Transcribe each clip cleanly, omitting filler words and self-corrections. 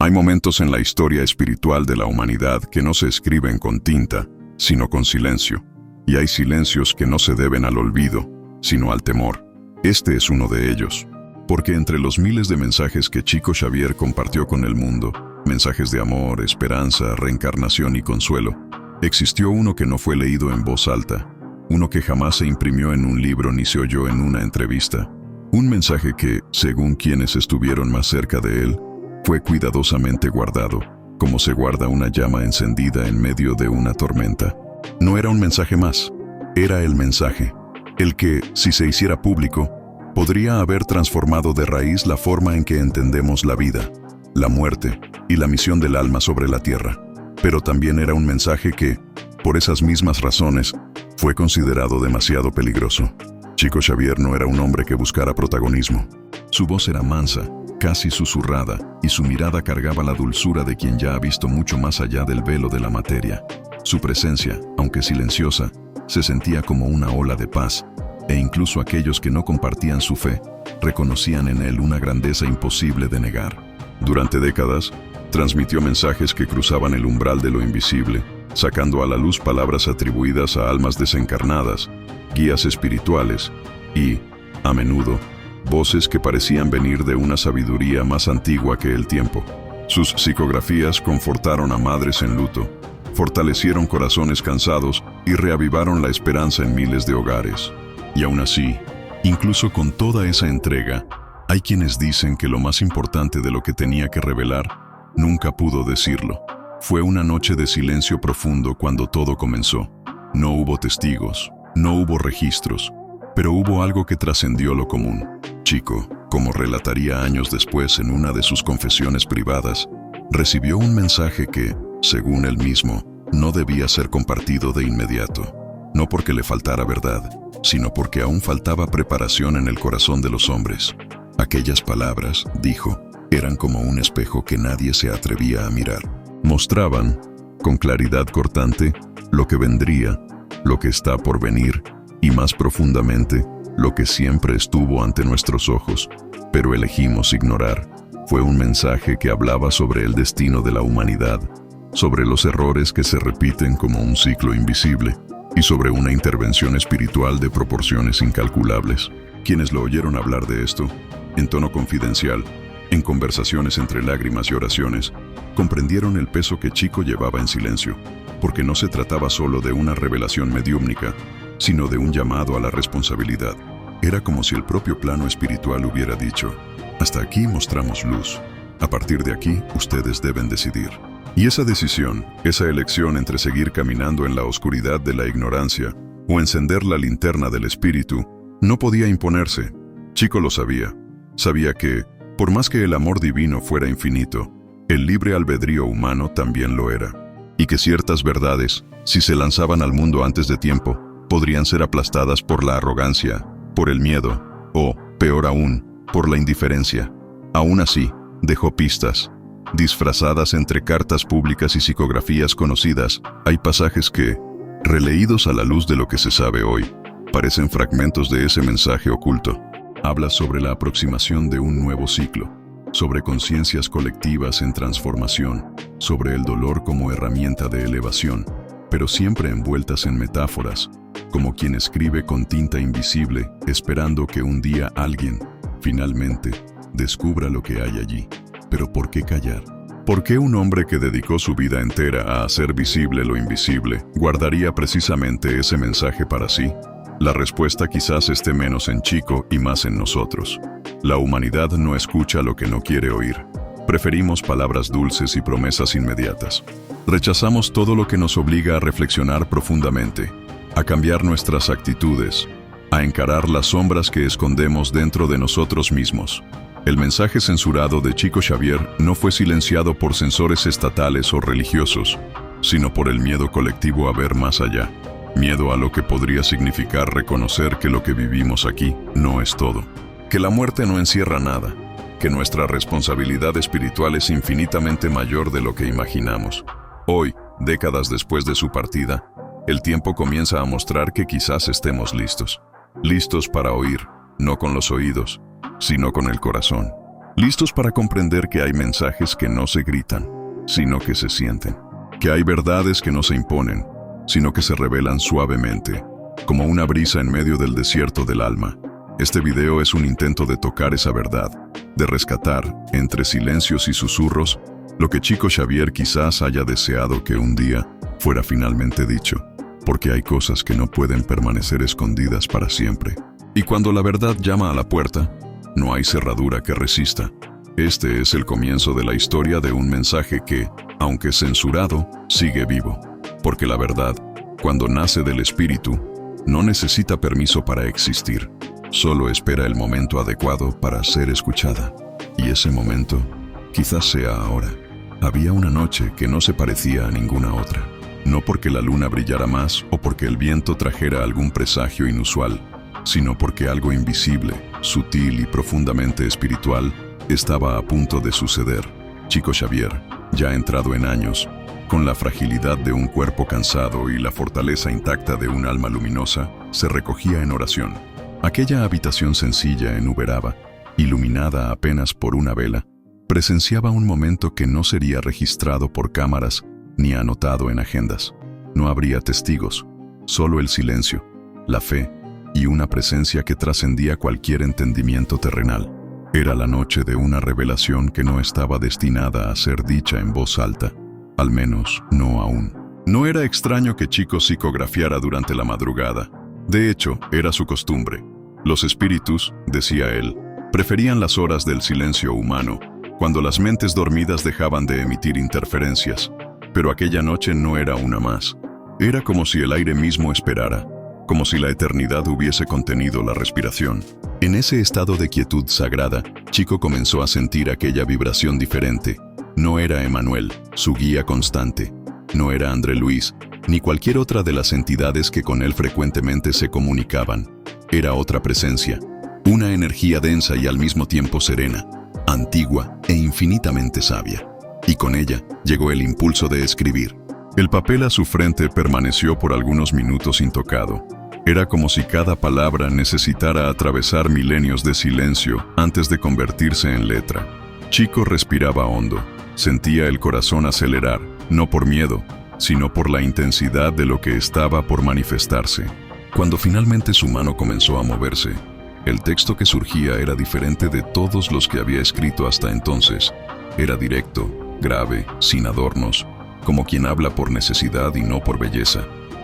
Hay momentos en la historia espiritual de la humanidad que no se escriben con tinta, sino con silencio. Y hay silencios que no se deben al olvido, sino al temor. Este es uno de ellos. Porque entre los miles de mensajes que Chico Xavier compartió con el mundo, mensajes de amor, esperanza, reencarnación y consuelo, existió uno que no fue leído en voz alta, uno que jamás se imprimió en un libro ni se oyó en una entrevista. Un mensaje que, según quienes estuvieron más cerca de él, fue cuidadosamente guardado, como se guarda una llama encendida en medio de una tormenta. No era un mensaje más, era el mensaje, el que, si se hiciera público, podría haber transformado de raíz la forma en que entendemos la vida, la muerte y la misión del alma sobre la tierra. Pero también era un mensaje que, por esas mismas razones, fue considerado demasiado peligroso. Chico Xavier no era un hombre que buscara protagonismo. Su voz era mansa, casi susurrada, y su mirada cargaba la dulzura de quien ya ha visto mucho más allá del velo de la materia. Su presencia, aunque silenciosa, se sentía como una ola de paz, e incluso aquellos que no compartían su fe, reconocían en él una grandeza imposible de negar. Durante décadas, transmitió mensajes que cruzaban el umbral de lo invisible, sacando a la luz palabras atribuidas a almas desencarnadas, guías espirituales y, a menudo, voces que parecían venir de una sabiduría más antigua que el tiempo. Sus psicografías confortaron a madres en luto, fortalecieron corazones cansados y reavivaron la esperanza en miles de hogares. Y aún así, incluso con toda esa entrega, hay quienes dicen que lo más importante de lo que tenía que revelar, nunca pudo decirlo. Fue una noche de silencio profundo cuando todo comenzó. No hubo testigos, no hubo registros, pero hubo algo que trascendió lo común. Chico, como relataría años después en una de sus confesiones privadas, recibió un mensaje que, según él mismo, no debía ser compartido de inmediato. No porque le faltara verdad, sino porque aún faltaba preparación en el corazón de los hombres. Aquellas palabras, dijo, eran como un espejo que nadie se atrevía a mirar. Mostraban, con claridad cortante, lo que vendría, lo que está por venir, y más profundamente, lo que siempre estuvo ante nuestros ojos, pero elegimos ignorar. Fue un mensaje que hablaba sobre el destino de la humanidad, sobre los errores que se repiten como un ciclo invisible, y sobre una intervención espiritual de proporciones incalculables. Quienes lo oyeron hablar de esto, en tono confidencial, en conversaciones entre lágrimas y oraciones, comprendieron el peso que Chico llevaba en silencio, porque no se trataba solo de una revelación mediúmnica, sino de un llamado a la responsabilidad. Era como si el propio plano espiritual hubiera dicho, hasta aquí mostramos luz, a partir de aquí ustedes deben decidir. Y esa decisión, esa elección entre seguir caminando en la oscuridad de la ignorancia o encender la linterna del espíritu, no podía imponerse. Chico lo sabía. Sabía que, por más que el amor divino fuera infinito, el libre albedrío humano también lo era. Y que ciertas verdades, si se lanzaban al mundo antes de tiempo, podrían ser aplastadas por la arrogancia, por el miedo, o, peor aún, por la indiferencia. Aún así, dejó pistas. Disfrazadas entre cartas públicas y psicografías conocidas, hay pasajes que, releídos a la luz de lo que se sabe hoy, parecen fragmentos de ese mensaje oculto. Habla sobre la aproximación de un nuevo ciclo, sobre conciencias colectivas en transformación, sobre el dolor como herramienta de elevación, pero siempre envueltas en metáforas, como quien escribe con tinta invisible, esperando que un día alguien, finalmente, descubra lo que hay allí. Pero ¿por qué callar? ¿Por qué un hombre que dedicó su vida entera a hacer visible lo invisible guardaría precisamente ese mensaje para sí? La respuesta quizás esté menos en Chico y más en nosotros. La humanidad no escucha lo que no quiere oír. Preferimos palabras dulces y promesas inmediatas. Rechazamos todo lo que nos obliga a reflexionar profundamente, a cambiar nuestras actitudes, a encarar las sombras que escondemos dentro de nosotros mismos. El mensaje censurado de Chico Xavier no fue silenciado por censores estatales o religiosos, sino por el miedo colectivo a ver más allá. Miedo a lo que podría significar reconocer que lo que vivimos aquí no es todo. Que la muerte no encierra nada. Que nuestra responsabilidad espiritual es infinitamente mayor de lo que imaginamos. Hoy, décadas después de su partida, el tiempo comienza a mostrar que quizás estemos listos. Listos para oír, no con los oídos, sino con el corazón. listos para comprender que hay mensajes que no se gritan, sino que se sienten, que hay verdades que no se imponen, sino que se revelan suavemente, como una brisa en medio del desierto del alma. Este video es un intento de tocar esa verdad, de rescatar, entre silencios y susurros, lo que Chico Xavier quizás haya deseado que un día fuera finalmente dicho, porque hay cosas que no pueden permanecer escondidas para siempre. Y cuando la verdad llama a la puerta, no hay cerradura que resista. Este es el comienzo de la historia de un mensaje que, aunque censurado, sigue vivo. Porque la verdad, cuando nace del espíritu, no necesita permiso para existir. Solo espera el momento adecuado para ser escuchada. Y ese momento, quizás sea ahora. Había una noche que no se parecía a ninguna otra. No porque la luna brillara más o porque el viento trajera algún presagio inusual, sino porque algo invisible, sutil y profundamente espiritual estaba a punto de suceder. Chico Xavier, ya entrado en años, con la fragilidad de un cuerpo cansado y la fortaleza intacta de un alma luminosa, se recogía en oración. Aquella habitación sencilla en Uberaba, iluminada apenas por una vela, presenciaba un momento que no sería registrado por cámaras ni anotado en agendas. No habría testigos, solo el silencio, la fe y una presencia que trascendía cualquier entendimiento terrenal. Era la noche de una revelación que no estaba destinada a ser dicha en voz alta, al menos no aún. No era extraño que Chico psicografiara durante la madrugada. De hecho, era su costumbre. Los espíritus, decía él, preferían las horas del silencio humano, cuando las mentes dormidas dejaban de emitir interferencias. Pero aquella noche no era una más. Era como si el aire mismo esperara, como si la eternidad hubiese contenido la respiración. En ese estado de quietud sagrada, Chico comenzó a sentir aquella vibración diferente. No era Emanuel, su guía constante. No era André Luis, ni cualquier otra de las entidades que con él frecuentemente se comunicaban. Era otra presencia, una energía densa y al mismo tiempo serena, antigua e infinitamente sabia. Y con ella llegó el impulso de escribir. El papel a su frente permaneció por algunos minutos intocado. Era como si cada palabra necesitara atravesar milenios de silencio antes de convertirse en letra. Chico respiraba hondo, sentía el corazón acelerar, no por miedo, sino por la intensidad de lo que estaba por manifestarse. Cuando finalmente su mano comenzó a moverse, el texto que surgía era diferente de todos los que había escrito hasta entonces. Era directo, grave, sin adornos, como quien habla por necesidad y no por belleza.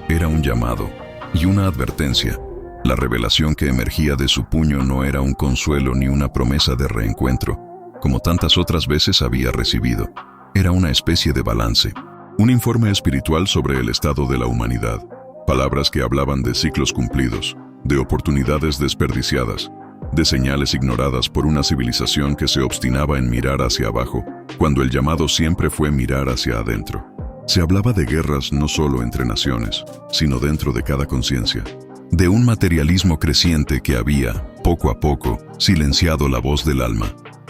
Era un llamado y una advertencia. La revelación que emergía de su puño no era un consuelo ni una promesa de reencuentro, como tantas otras veces había recibido. Era una especie de balance, un informe espiritual sobre el estado de la humanidad. Palabras que hablaban de ciclos cumplidos, de oportunidades desperdiciadas, de señales ignoradas por una civilización que se obstinaba en mirar hacia abajo, cuando el llamado siempre fue mirar hacia adentro. Se hablaba de guerras no solo entre naciones, sino dentro de cada conciencia, de un materialismo creciente que había, poco a poco, silenciado la voz del alma,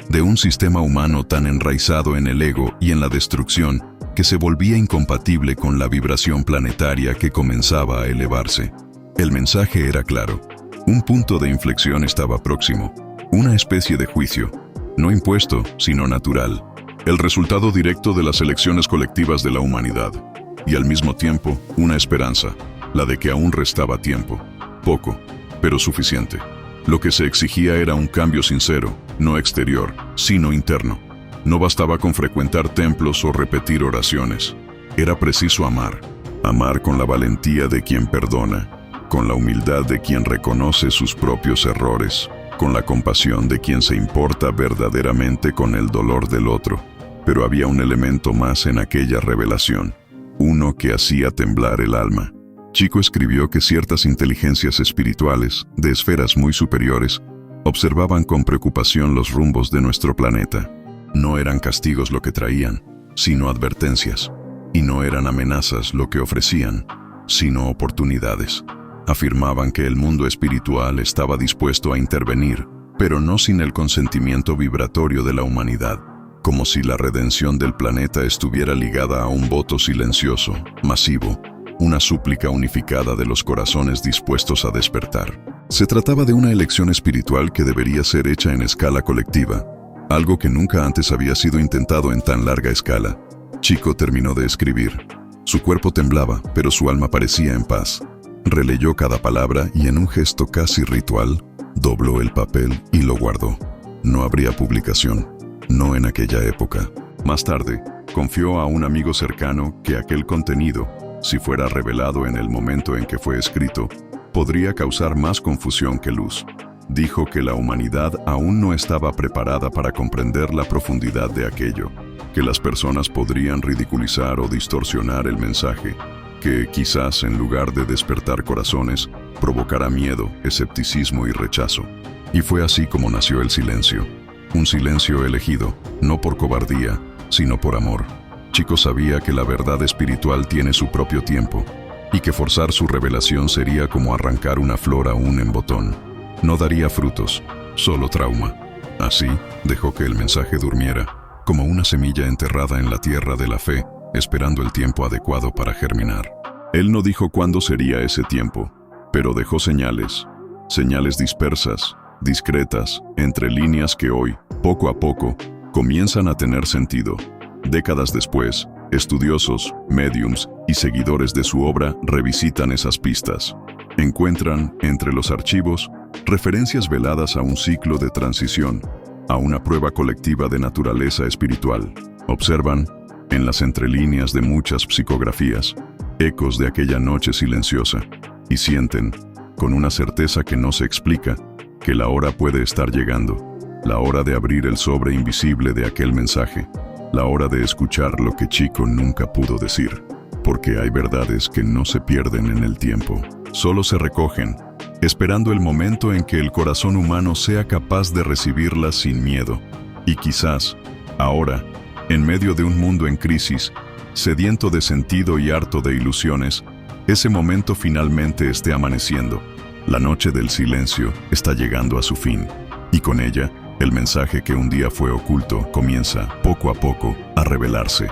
de un sistema humano tan enraizado en el ego y en la destrucción que se volvía incompatible con la vibración planetaria que comenzaba a elevarse. El mensaje era claro. Un punto de inflexión estaba próximo, una especie de juicio, no impuesto, sino natural, el resultado directo de las elecciones colectivas de la humanidad, y al mismo tiempo una esperanza, la de que aún restaba tiempo, poco, pero suficiente. Lo que se exigía era un cambio sincero, no exterior, sino interno. No bastaba con frecuentar templos o repetir oraciones. Era preciso amar, amar con la valentía de quien perdona, con la humildad de quien reconoce sus propios errores, con la compasión de quien se importa verdaderamente con el dolor del otro. Pero había un elemento más en aquella revelación, uno que hacía temblar el alma. Chico escribió que ciertas inteligencias espirituales, de esferas muy superiores, observaban con preocupación los rumbos de nuestro planeta. No eran castigos lo que traían, sino advertencias. Y no eran amenazas lo que ofrecían, sino oportunidades. Afirmaban que el mundo espiritual estaba dispuesto a intervenir, pero no sin el consentimiento vibratorio de la humanidad, como si la redención del planeta estuviera ligada a un voto silencioso, masivo, una súplica unificada de los corazones dispuestos a despertar. Se trataba de una elección espiritual que debería ser hecha en escala colectiva, algo que nunca antes había sido intentado en tan larga escala. Chico terminó de escribir. Su cuerpo temblaba, pero su alma parecía en paz. Releyó cada palabra y en un gesto casi ritual, dobló el papel y lo guardó. No habría publicación, no en aquella época. Más tarde, confió a un amigo cercano que aquel contenido, si fuera revelado en el momento en que fue escrito, podría causar más confusión que luz. Dijo que la humanidad aún no estaba preparada para comprender la profundidad de aquello, que las personas podrían ridiculizar o distorsionar el mensaje, que quizás en lugar de despertar corazones, provocara miedo, escepticismo y rechazo. Y fue así como nació el silencio. Un silencio elegido, no por cobardía, sino por amor. Chico sabía que la verdad espiritual tiene su propio tiempo, y que forzar su revelación sería como arrancar una flor aún en botón. No daría frutos, solo trauma. Así, dejó que el mensaje durmiera, como una semilla enterrada en la tierra de la fe, esperando el tiempo adecuado para germinar. Él no dijo cuándo sería ese tiempo, pero dejó señales dispersas, discretas, entre líneas que hoy, poco a poco, comienzan a tener sentido. Décadas después, estudiosos, médiums y seguidores de su obra revisitan esas pistas. Encuentran, entre los archivos, referencias veladas a un ciclo de transición, a una prueba colectiva de naturaleza espiritual. Observan, en las entrelíneas de muchas psicografías, ecos de aquella noche silenciosa, y sienten, con una certeza que no se explica, que la hora puede estar llegando, la hora de abrir el sobre invisible de aquel mensaje, la hora de escuchar lo que Chico nunca pudo decir, porque hay verdades que no se pierden en el tiempo, solo se recogen, esperando el momento en que el corazón humano sea capaz de recibirlas sin miedo. Y quizás, ahora, en medio de un mundo en crisis, sediento de sentido y harto de ilusiones, ese momento finalmente esté amaneciendo. La noche del silencio está llegando a su fin, y con ella, el mensaje que un día fue oculto comienza, poco a poco, a revelarse.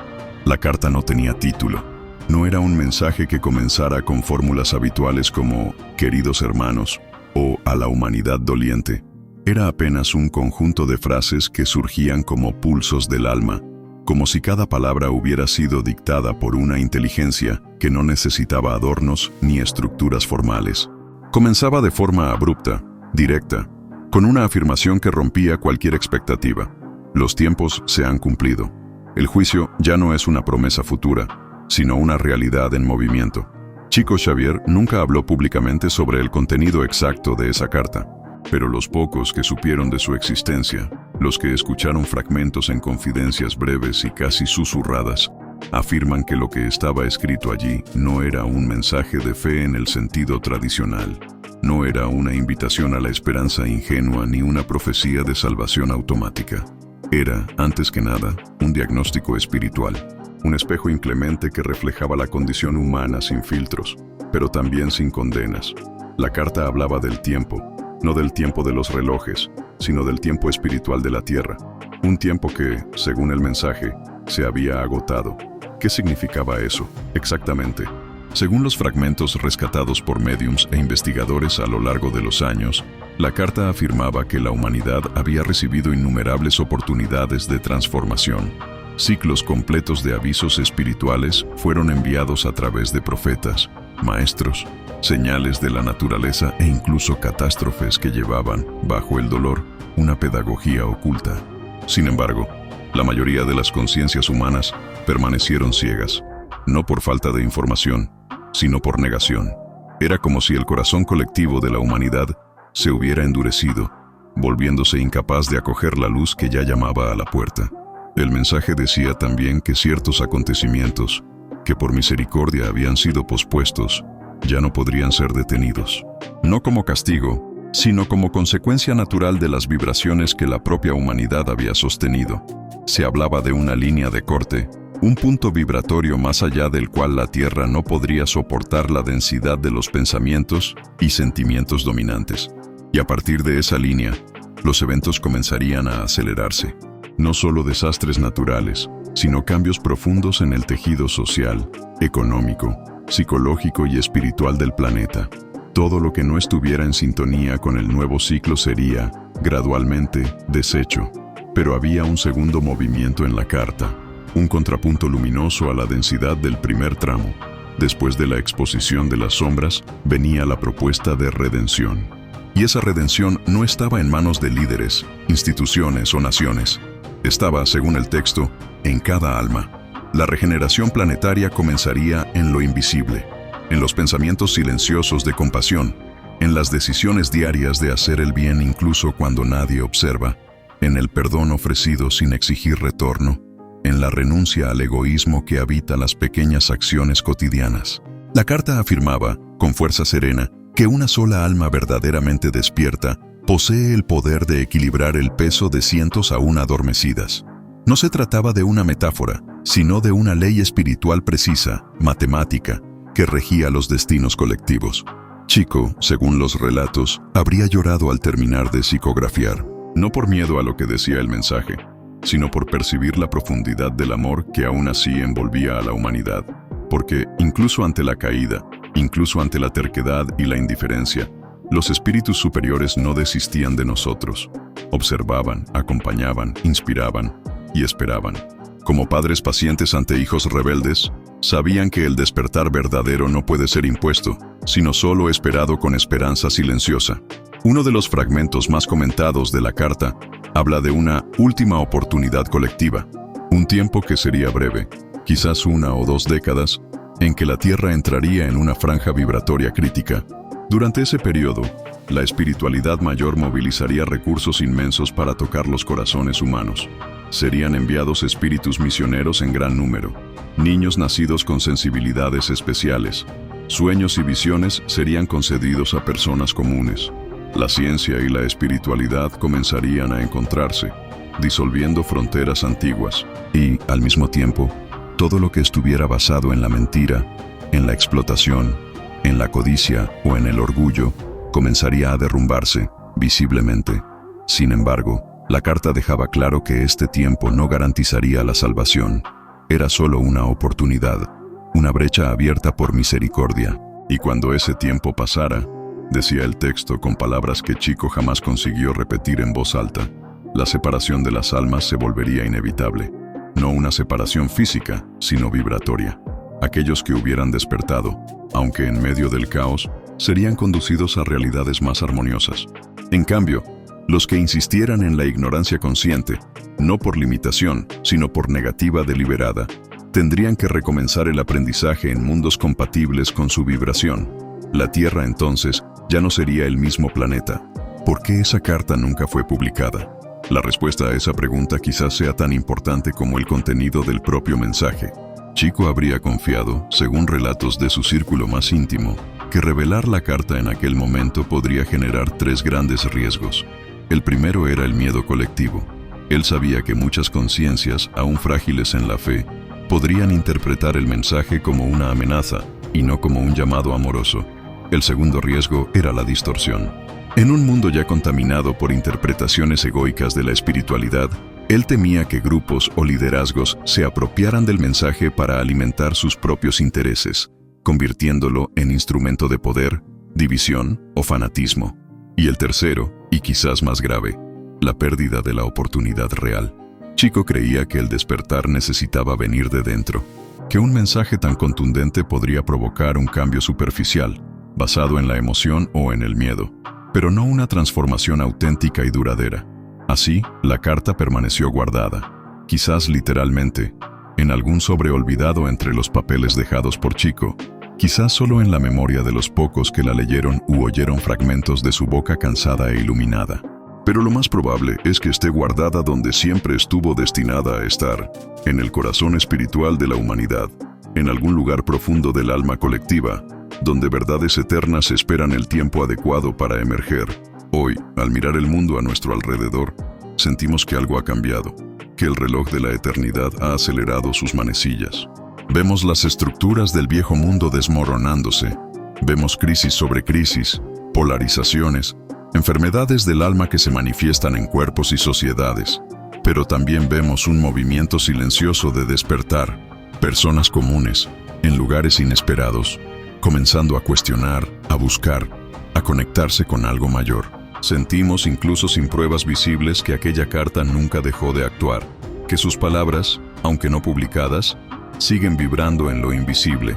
La carta no tenía título. No era un mensaje que comenzara con fórmulas habituales como «queridos hermanos» o «a la humanidad doliente». Era apenas un conjunto de frases que surgían como pulsos del alma, como si cada palabra hubiera sido dictada por una inteligencia que no necesitaba adornos ni estructuras formales. Comenzaba de forma abrupta, directa, con una afirmación que rompía cualquier expectativa. Los tiempos se han cumplido. El juicio ya no es una promesa futura, sino una realidad en movimiento. Chico Xavier nunca habló públicamente sobre el contenido exacto de esa carta, pero los pocos que supieron de su existencia, los que escucharon fragmentos en confidencias breves y casi susurradas, afirman que lo que estaba escrito allí no era un mensaje de fe en el sentido tradicional. No era una invitación a la esperanza ingenua ni una profecía de salvación automática. Era, antes que nada, un diagnóstico espiritual, un espejo inclemente que reflejaba la condición humana sin filtros, pero también sin condenas. La carta hablaba del tiempo, no del tiempo de los relojes, sino del tiempo espiritual de la tierra, un tiempo que, según el mensaje, se había agotado. ¿Qué significaba eso, exactamente? Según los fragmentos rescatados por médiums e investigadores a lo largo de los años, la carta afirmaba que la humanidad había recibido innumerables oportunidades de transformación. Ciclos completos de avisos espirituales fueron enviados a través de profetas, maestros, señales de la naturaleza e incluso catástrofes que llevaban, bajo el dolor, una pedagogía oculta. Sin embargo, la mayoría de las conciencias humanas permanecieron ciegas, no por falta de información, sino por negación. Era como si el corazón colectivo de la humanidad se hubiera endurecido, volviéndose incapaz de acoger la luz que ya llamaba a la puerta. El mensaje decía también que ciertos acontecimientos, que por misericordia habían sido pospuestos, ya no podrían ser detenidos. No como castigo, sino como consecuencia natural de las vibraciones que la propia humanidad había sostenido. Se hablaba de una línea de corte, un punto vibratorio más allá del cual la Tierra no podría soportar la densidad de los pensamientos y sentimientos dominantes. Y a partir de esa línea, los eventos comenzarían a acelerarse. No solo desastres naturales, sino cambios profundos en el tejido social, económico, psicológico y espiritual del planeta. Todo lo que no estuviera en sintonía con el nuevo ciclo sería, gradualmente, deshecho. Pero había un segundo movimiento en la carta, un contrapunto luminoso a la densidad del primer tramo. Después de la exposición de las sombras, venía la propuesta de redención. Y esa redención no estaba en manos de líderes, instituciones o naciones. Estaba, según el texto, en cada alma. La regeneración planetaria comenzaría en lo invisible, en los pensamientos silenciosos de compasión, en las decisiones diarias de hacer el bien incluso cuando nadie observa, en el perdón ofrecido sin exigir retorno, en la renuncia al egoísmo que habita las pequeñas acciones cotidianas. La carta afirmaba, con fuerza serena, que una sola alma verdaderamente despierta posee el poder de equilibrar el peso de cientos aún adormecidas. No se trataba de una metáfora, sino de una ley espiritual precisa, matemática, que regía los destinos colectivos. Chico, según los relatos, habría llorado al terminar de psicografiar, no por miedo a lo que decía el mensaje, sino por percibir la profundidad del amor que aún así envolvía a la humanidad. Porque, incluso ante la caída, incluso ante la terquedad y la indiferencia, los espíritus superiores no desistían de nosotros. Observaban, acompañaban, inspiraban y esperaban. Como padres pacientes ante hijos rebeldes, sabían que el despertar verdadero no puede ser impuesto, sino solo esperado con esperanza silenciosa. Uno de los fragmentos más comentados de la carta habla de una última oportunidad colectiva, un tiempo que sería breve, quizás 1 o 2 décadas, en que la Tierra entraría en una franja vibratoria crítica. Durante ese periodo, la espiritualidad mayor movilizaría recursos inmensos para tocar los corazones humanos. Serían enviados espíritus misioneros en gran número, niños nacidos con sensibilidades especiales. Sueños y visiones serían concedidos a personas comunes. La ciencia y la espiritualidad comenzarían a encontrarse, disolviendo fronteras antiguas. Y, al mismo tiempo, todo lo que estuviera basado en la mentira, en la explotación, en la codicia o en el orgullo, comenzaría a derrumbarse, visiblemente. Sin embargo, la carta dejaba claro que este tiempo no garantizaría la salvación. Era solo una oportunidad, una brecha abierta por misericordia. Y cuando ese tiempo pasara, decía el texto con palabras que Chico jamás consiguió repetir en voz alta, la separación de las almas se volvería inevitable. No una separación física, sino vibratoria. Aquellos que hubieran despertado, aunque en medio del caos, serían conducidos a realidades más armoniosas. En cambio, los que insistieran en la ignorancia consciente, no por limitación, sino por negativa deliberada, tendrían que recomenzar el aprendizaje en mundos compatibles con su vibración. La Tierra entonces ya no sería el mismo planeta. ¿Por qué esa carta nunca fue publicada? La respuesta a esa pregunta quizás sea tan importante como el contenido del propio mensaje. Chico habría confiado, según relatos de su círculo más íntimo, que revelar la carta en aquel momento podría generar 3 grandes riesgos. El primero era el miedo colectivo. Él sabía que muchas conciencias, aún frágiles en la fe, podrían interpretar el mensaje como una amenaza y no como un llamado amoroso. El segundo riesgo era la distorsión. En un mundo ya contaminado por interpretaciones egoicas de la espiritualidad, él temía que grupos o liderazgos se apropiaran del mensaje para alimentar sus propios intereses, convirtiéndolo en instrumento de poder, división o fanatismo. Y el tercero, y quizás más grave, la pérdida de la oportunidad real. Chico creía que el despertar necesitaba venir de dentro, que un mensaje tan contundente podría provocar un cambio superficial, basado en la emoción o en el miedo, pero no una transformación auténtica y duradera. Así, la carta permaneció guardada, quizás literalmente, en algún sobre olvidado entre los papeles dejados por Chico, quizás solo en la memoria de los pocos que la leyeron u oyeron fragmentos de su boca cansada e iluminada. Pero lo más probable es que esté guardada donde siempre estuvo destinada a estar, en el corazón espiritual de la humanidad, en algún lugar profundo del alma colectiva, donde verdades eternas esperan el tiempo adecuado para emerger. Hoy, al mirar el mundo a nuestro alrededor, sentimos que algo ha cambiado, que el reloj de la eternidad ha acelerado sus manecillas. Vemos las estructuras del viejo mundo desmoronándose. Vemos crisis sobre crisis, polarizaciones, enfermedades del alma que se manifiestan en cuerpos y sociedades. Pero también vemos un movimiento silencioso de despertar, personas comunes, en lugares inesperados, comenzando a cuestionar, a buscar, a conectarse con algo mayor. Sentimos, incluso sin pruebas visibles, que aquella carta nunca dejó de actuar, que sus palabras, aunque no publicadas, siguen vibrando en lo invisible,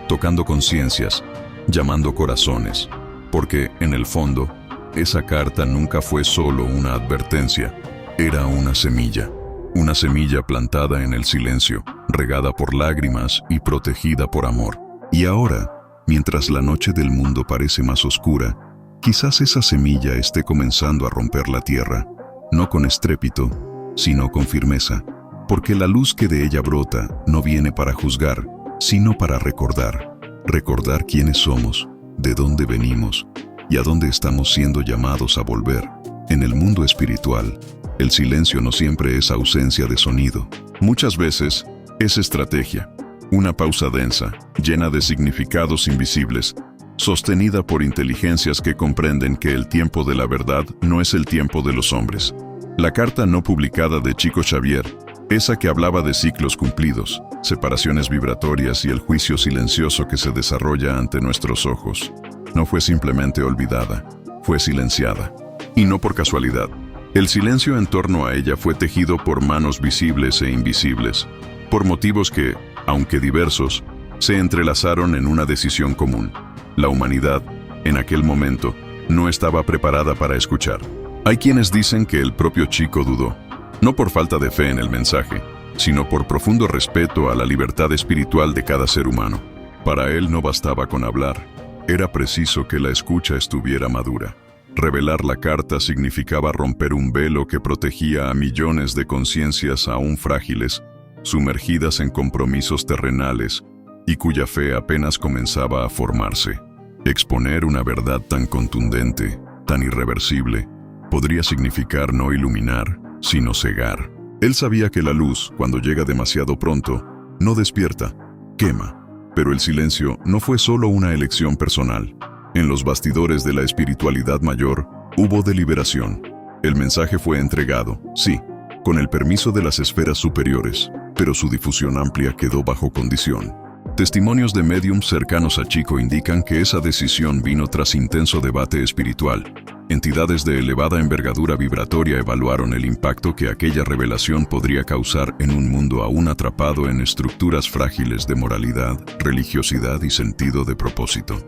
tocando conciencias, llamando corazones, porque, en el fondo, esa carta nunca fue solo una advertencia, era una semilla plantada en el silencio, regada por lágrimas y protegida por amor. Y ahora, mientras la noche del mundo parece más oscura, quizás esa semilla esté comenzando a romper la tierra, no con estrépito, sino con firmeza, porque la luz que de ella brota no viene para juzgar, sino para recordar quiénes somos, de dónde venimos y a dónde estamos siendo llamados a volver. En el mundo espiritual, el silencio no siempre es ausencia de sonido. Muchas veces es estrategia, una pausa densa, llena de significados invisibles, sostenida por inteligencias que comprenden que el tiempo de la verdad no es el tiempo de los hombres. La carta no publicada de Chico Xavier, esa que hablaba de ciclos cumplidos, separaciones vibratorias y el juicio silencioso que se desarrolla ante nuestros ojos, no fue simplemente olvidada, fue silenciada. Y no por casualidad. El silencio en torno a ella fue tejido por manos visibles e invisibles, por motivos que, aunque diversos, se entrelazaron en una decisión común. La humanidad, en aquel momento, no estaba preparada para escuchar. Hay quienes dicen que el propio Chico dudó, no por falta de fe en el mensaje, sino por profundo respeto a la libertad espiritual de cada ser humano. Para él no bastaba con hablar, era preciso que la escucha estuviera madura. Revelar la carta significaba romper un velo que protegía a millones de conciencias aún frágiles, sumergidas en compromisos terrenales y cuya fe apenas comenzaba a formarse. Exponer una verdad tan contundente, tan irreversible, podría significar no iluminar, sino cegar. Él sabía que la luz, cuando llega demasiado pronto, no despierta, quema. Pero el silencio no fue solo una elección personal. En los bastidores de la espiritualidad mayor, hubo deliberación. El mensaje fue entregado, sí, con el permiso de las esferas superiores, pero su difusión amplia quedó bajo condición. Testimonios de médiums cercanos a Chico indican que esa decisión vino tras intenso debate espiritual. Entidades de elevada envergadura vibratoria evaluaron el impacto que aquella revelación podría causar en un mundo aún atrapado en estructuras frágiles de moralidad, religiosidad y sentido de propósito.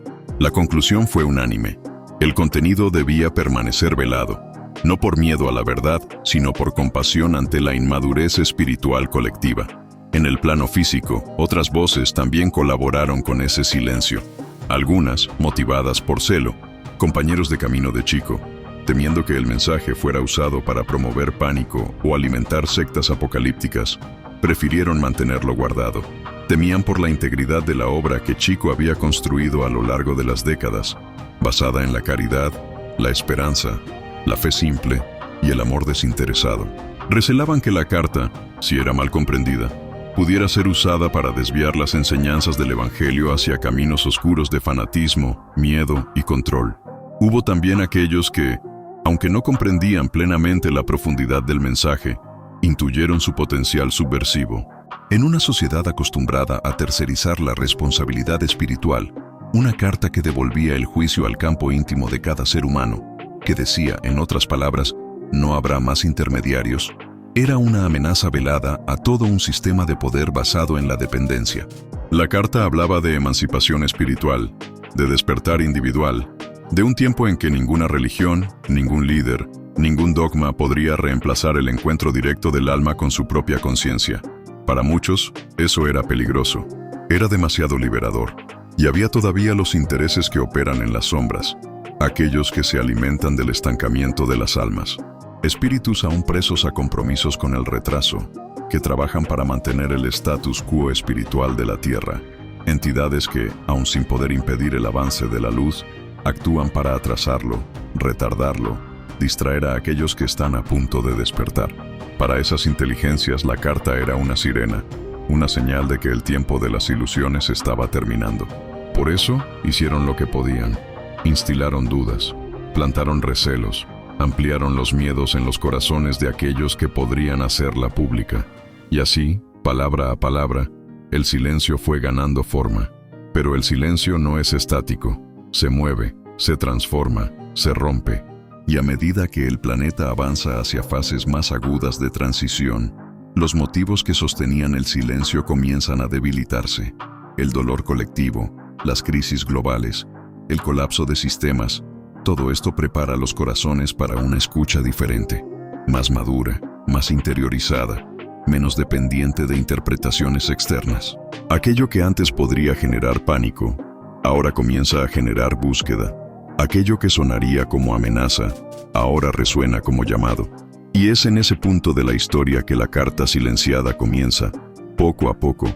La conclusión fue unánime. El contenido debía permanecer velado, no por miedo a la verdad, sino por compasión ante la inmadurez espiritual colectiva. En el plano físico, otras voces también colaboraron con ese silencio. Algunas, motivadas por celo, compañeros de camino de Chico, temiendo que el mensaje fuera usado para promover pánico o alimentar sectas apocalípticas, prefirieron mantenerlo guardado. Temían por la integridad de la obra que Chico había construido a lo largo de las décadas, basada en la caridad, la esperanza, la fe simple y el amor desinteresado. Recelaban que la carta, si era mal comprendida, pudiera ser usada para desviar las enseñanzas del Evangelio hacia caminos oscuros de fanatismo, miedo y control. Hubo también aquellos que, aunque no comprendían plenamente la profundidad del mensaje, intuyeron su potencial subversivo. En una sociedad acostumbrada a tercerizar la responsabilidad espiritual, una carta que devolvía el juicio al campo íntimo de cada ser humano, que decía, en otras palabras, no habrá más intermediarios, era una amenaza velada a todo un sistema de poder basado en la dependencia. La carta hablaba de emancipación espiritual, de despertar individual, de un tiempo en que ninguna religión, ningún líder, ningún dogma podría reemplazar el encuentro directo del alma con su propia conciencia. Para muchos, eso era peligroso, era demasiado liberador, y había todavía los intereses que operan en las sombras, aquellos que se alimentan del estancamiento de las almas. Espíritus aún presos a compromisos con el retraso, que trabajan para mantener el status quo espiritual de la tierra. Entidades que, aun sin poder impedir el avance de la luz, actúan para atrasarlo, retardarlo, distraer a aquellos que están a punto de despertar. Para esas inteligencias la carta era una sirena, una señal de que el tiempo de las ilusiones estaba terminando. Por eso hicieron lo que podían, instilaron dudas, plantaron recelos, ampliaron los miedos en los corazones de aquellos que podrían hacerla pública. Y así, palabra a palabra, el silencio fue ganando forma. Pero el silencio no es estático, se mueve, se transforma, se rompe. Y a medida que el planeta avanza hacia fases más agudas de transición, los motivos que sostenían el silencio comienzan a debilitarse. El dolor colectivo, las crisis globales, el colapso de sistemas, todo esto prepara los corazones para una escucha diferente, más madura, más interiorizada, menos dependiente de interpretaciones externas. Aquello que antes podría generar pánico, ahora comienza a generar búsqueda. Aquello que sonaría como amenaza, ahora resuena como llamado. Y es en ese punto de la historia que la carta silenciada comienza, poco a poco,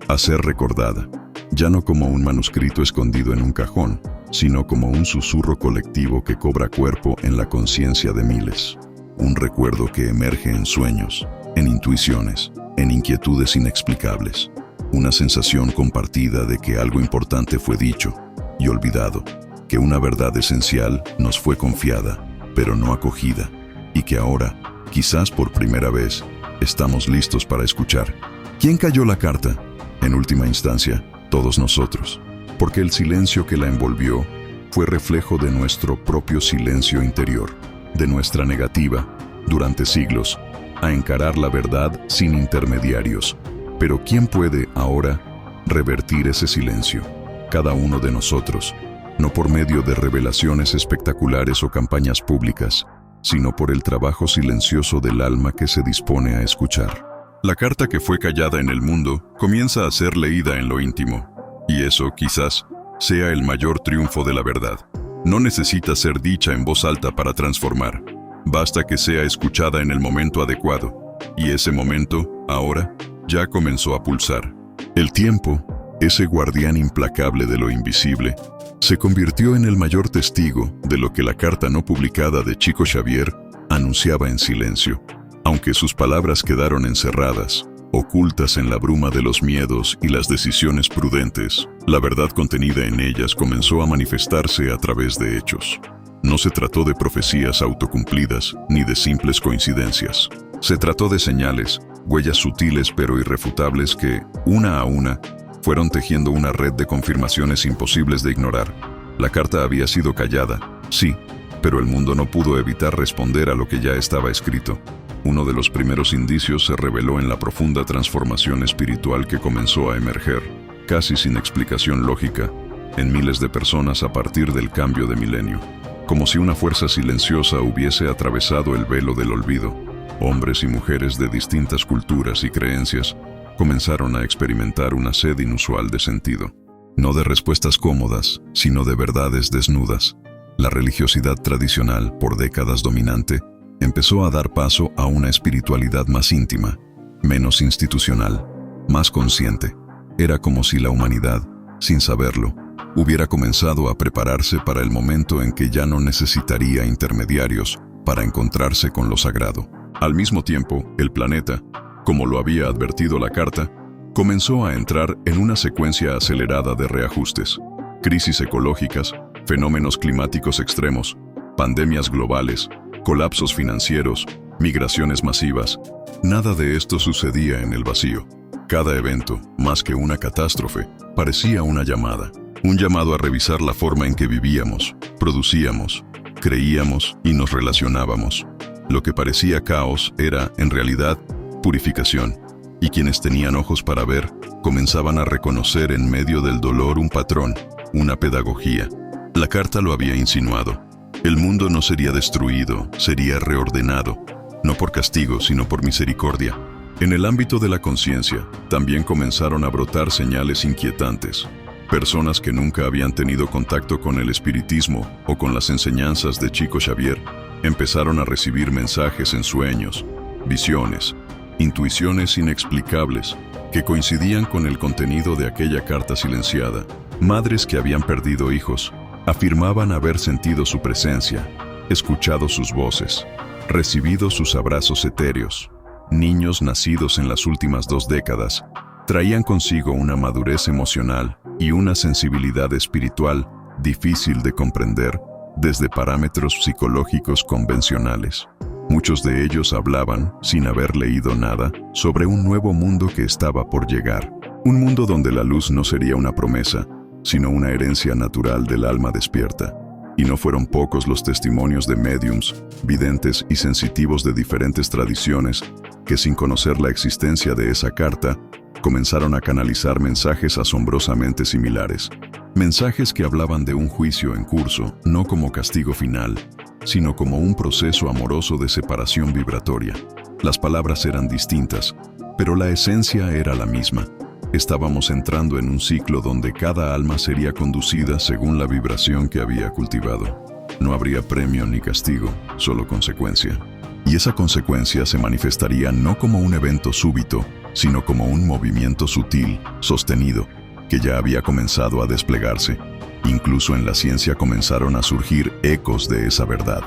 a ser recordada, ya no como un manuscrito escondido en un cajón, sino como un susurro colectivo que cobra cuerpo en la conciencia de miles. Un recuerdo que emerge en sueños, en intuiciones, en inquietudes inexplicables. Una sensación compartida de que algo importante fue dicho y olvidado, que una verdad esencial nos fue confiada, pero no acogida, y que ahora, quizás por primera vez, estamos listos para escuchar. ¿Quién cayó la carta? En última instancia, todos nosotros, porque el silencio que la envolvió fue reflejo de nuestro propio silencio interior, de nuestra negativa, durante siglos, a encarar la verdad sin intermediarios. Pero ¿quién puede ahora revertir ese silencio? Cada uno de nosotros, no por medio de revelaciones espectaculares o campañas públicas, sino por el trabajo silencioso del alma que se dispone a escuchar. La carta que fue callada en el mundo comienza a ser leída en lo íntimo, y eso, quizás, sea el mayor triunfo de la verdad. No necesita ser dicha en voz alta para transformar. Basta que sea escuchada en el momento adecuado, y ese momento, ahora, ya comenzó a pulsar. El tiempo, ese guardián implacable de lo invisible, se convirtió en el mayor testigo de lo que la carta no publicada de Chico Xavier anunciaba en silencio. Aunque sus palabras quedaron encerradas, ocultas en la bruma de los miedos y las decisiones prudentes, la verdad contenida en ellas comenzó a manifestarse a través de hechos. No se trató de profecías autocumplidas ni de simples coincidencias. Se trató de señales, huellas sutiles pero irrefutables que, una a una, fueron tejiendo una red de confirmaciones imposibles de ignorar. La carta había sido callada, sí, pero el mundo no pudo evitar responder a lo que ya estaba escrito. Uno de los primeros indicios se reveló en la profunda transformación espiritual que comenzó a emerger, casi sin explicación lógica, en miles de personas a partir del cambio de milenio. Como si una fuerza silenciosa hubiese atravesado el velo del olvido, hombres y mujeres de distintas culturas y creencias comenzaron a experimentar una sed inusual de sentido. No de respuestas cómodas, sino de verdades desnudas. La religiosidad tradicional, por décadas dominante, empezó a dar paso a una espiritualidad más íntima, menos institucional, más consciente. Era como si la humanidad, sin saberlo, hubiera comenzado a prepararse para el momento en que ya no necesitaría intermediarios para encontrarse con lo sagrado. Al mismo tiempo, el planeta, como lo había advertido la carta, comenzó a entrar en una secuencia acelerada de reajustes. Crisis ecológicas, fenómenos climáticos extremos, pandemias globales, colapsos financieros, migraciones masivas. Nada de esto sucedía en el vacío. Cada evento, más que una catástrofe, parecía una llamada. Un llamado a revisar la forma en que vivíamos, producíamos, creíamos y nos relacionábamos. Lo que parecía caos era, en realidad, purificación. Y quienes tenían ojos para ver, comenzaban a reconocer en medio del dolor un patrón, una pedagogía. La carta lo había insinuado. El mundo no sería destruido, sería reordenado, no por castigo, sino por misericordia. En el ámbito de la conciencia, también comenzaron a brotar señales inquietantes. Personas que nunca habían tenido contacto con el espiritismo o con las enseñanzas de Chico Xavier, empezaron a recibir mensajes en sueños, visiones, intuiciones inexplicables que coincidían con el contenido de aquella carta silenciada. Madres que habían perdido hijos afirmaban haber sentido su presencia, escuchado sus voces, recibido sus abrazos etéreos. Niños nacidos en las últimas 2 décadas traían consigo una madurez emocional y una sensibilidad espiritual difícil de comprender desde parámetros psicológicos convencionales. Muchos de ellos hablaban, sin haber leído nada, sobre un nuevo mundo que estaba por llegar. Un mundo donde la luz no sería una promesa, sino una herencia natural del alma despierta. Y no fueron pocos los testimonios de médiums, videntes y sensitivos de diferentes tradiciones que, sin conocer la existencia de esa carta, comenzaron a canalizar mensajes asombrosamente similares. Mensajes que hablaban de un juicio en curso, no como castigo final, sino como un proceso amoroso de separación vibratoria. Las palabras eran distintas, pero la esencia era la misma. Estábamos entrando en un ciclo donde cada alma sería conducida según la vibración que había cultivado. No habría premio ni castigo, solo consecuencia. Y esa consecuencia se manifestaría no como un evento súbito, sino como un movimiento sutil, sostenido, que ya había comenzado a desplegarse. Incluso en la ciencia comenzaron a surgir ecos de esa verdad.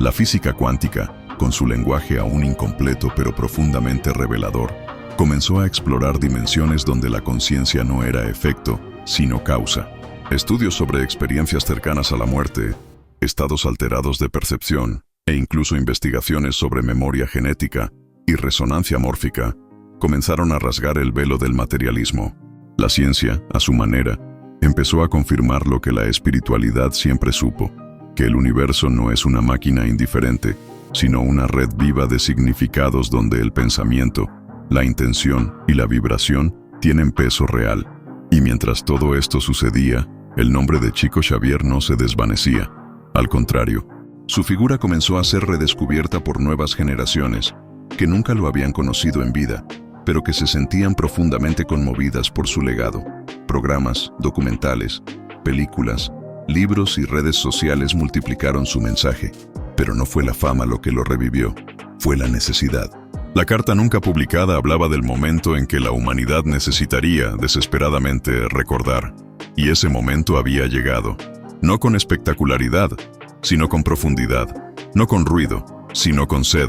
La física cuántica, con su lenguaje aún incompleto pero profundamente revelador, comenzó a explorar dimensiones donde la conciencia no era efecto, sino causa. Estudios sobre experiencias cercanas a la muerte, estados alterados de percepción, e incluso investigaciones sobre memoria genética y resonancia mórfica, comenzaron a rasgar el velo del materialismo. La ciencia, a su manera, empezó a confirmar lo que la espiritualidad siempre supo, que el universo no es una máquina indiferente, sino una red viva de significados donde el pensamiento, la intención y la vibración tienen peso real. Y mientras todo esto sucedía, el nombre de Chico Xavier no se desvanecía. Al contrario, su figura comenzó a ser redescubierta por nuevas generaciones, que nunca lo habían conocido en vida, pero que se sentían profundamente conmovidas por su legado. Programas, documentales, películas, libros y redes sociales multiplicaron su mensaje, pero no fue la fama lo que lo revivió, fue la necesidad. La carta nunca publicada hablaba del momento en que la humanidad necesitaría desesperadamente recordar, y ese momento había llegado, no con espectacularidad, sino con profundidad, no con ruido, sino con sed.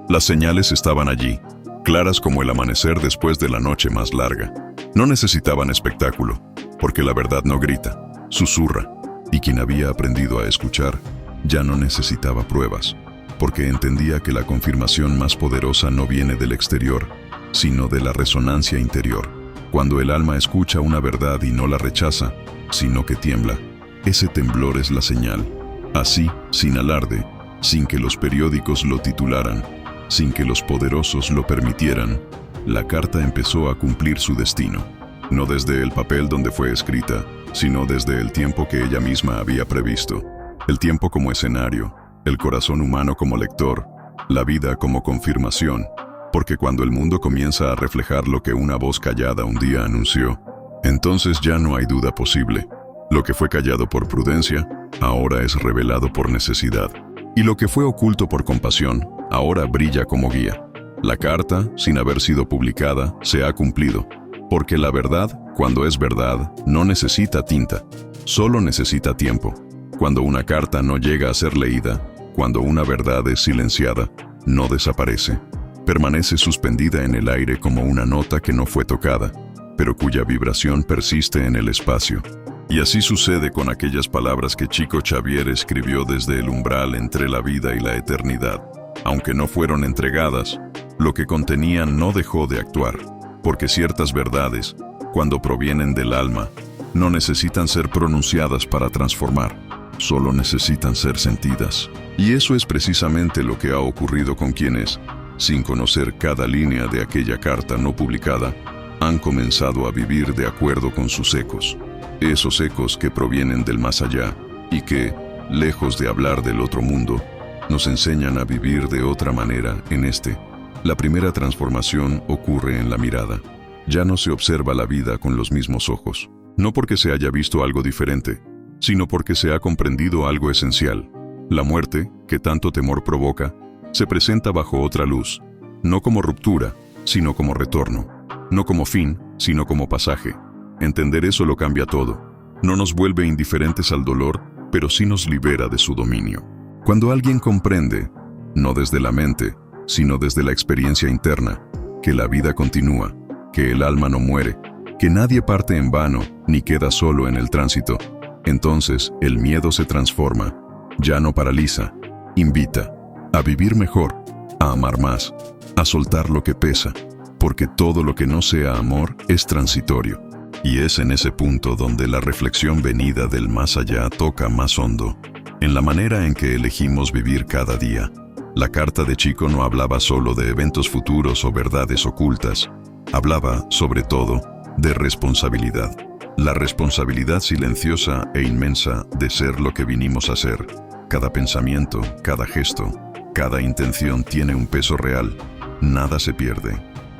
Las señales estaban allí, claras como el amanecer después de la noche más larga. No necesitaban espectáculo, porque la verdad no grita, susurra, y quien había aprendido a escuchar ya no necesitaba pruebas, porque entendía que la confirmación más poderosa no viene del exterior, sino de la resonancia interior. Cuando el alma escucha una verdad y no la rechaza, sino que tiembla, ese temblor es la señal. Así, sin alarde, sin que los periódicos lo titularan, sin que los poderosos lo permitieran, la carta empezó a cumplir su destino, no desde el papel donde fue escrita, sino desde el tiempo que ella misma había previsto. El tiempo como escenario, el corazón humano como lector, la vida como confirmación, porque cuando el mundo comienza a reflejar lo que una voz callada un día anunció, entonces ya no hay duda posible. Lo que fue callado por prudencia, ahora es revelado por necesidad. Y lo que fue oculto por compasión, ahora brilla como guía. La carta, sin haber sido publicada, se ha cumplido, porque la verdad, cuando es verdad, no necesita tinta, solo necesita tiempo. Cuando una carta no llega a ser leída, cuando una verdad es silenciada, no desaparece. Permanece suspendida en el aire como una nota que no fue tocada, pero cuya vibración persiste en el espacio. Y así sucede con aquellas palabras que Chico Xavier escribió desde el umbral entre la vida y la eternidad. Aunque no fueron entregadas, lo que contenían no dejó de actuar, porque ciertas verdades, cuando provienen del alma, no necesitan ser pronunciadas para transformar, solo necesitan ser sentidas. Y eso es precisamente lo que ha ocurrido con quienes, sin conocer cada línea de aquella carta no publicada, han comenzado a vivir de acuerdo con sus ecos. Esos ecos que provienen del más allá y que, lejos de hablar del otro mundo, nos enseñan a vivir de otra manera en este. La primera transformación ocurre en la mirada. Ya no se observa la vida con los mismos ojos, no porque se haya visto algo diferente, sino porque se ha comprendido algo esencial. La muerte, que tanto temor provoca, se presenta bajo otra luz, no como ruptura, sino como retorno, no como fin, sino como pasaje. Entender eso lo cambia todo. No nos vuelve indiferentes al dolor, pero sí nos libera de su dominio. Cuando alguien comprende, no desde la mente, sino desde la experiencia interna, que la vida continúa, que el alma no muere, que nadie parte en vano ni queda solo en el tránsito, entonces el miedo se transforma, ya no paraliza, invita a vivir mejor, a amar más, a soltar lo que pesa, porque todo lo que no sea amor es transitorio. Y es en ese punto donde la reflexión venida del más allá toca más hondo. en la manera en que elegimos vivir cada día. La carta de Chico no hablaba solo de eventos futuros o verdades ocultas, hablaba, sobre todo, de responsabilidad. La responsabilidad silenciosa e inmensa de ser lo que vinimos a ser. Cada pensamiento, cada gesto, cada intención tiene un peso real. Nada se pierde.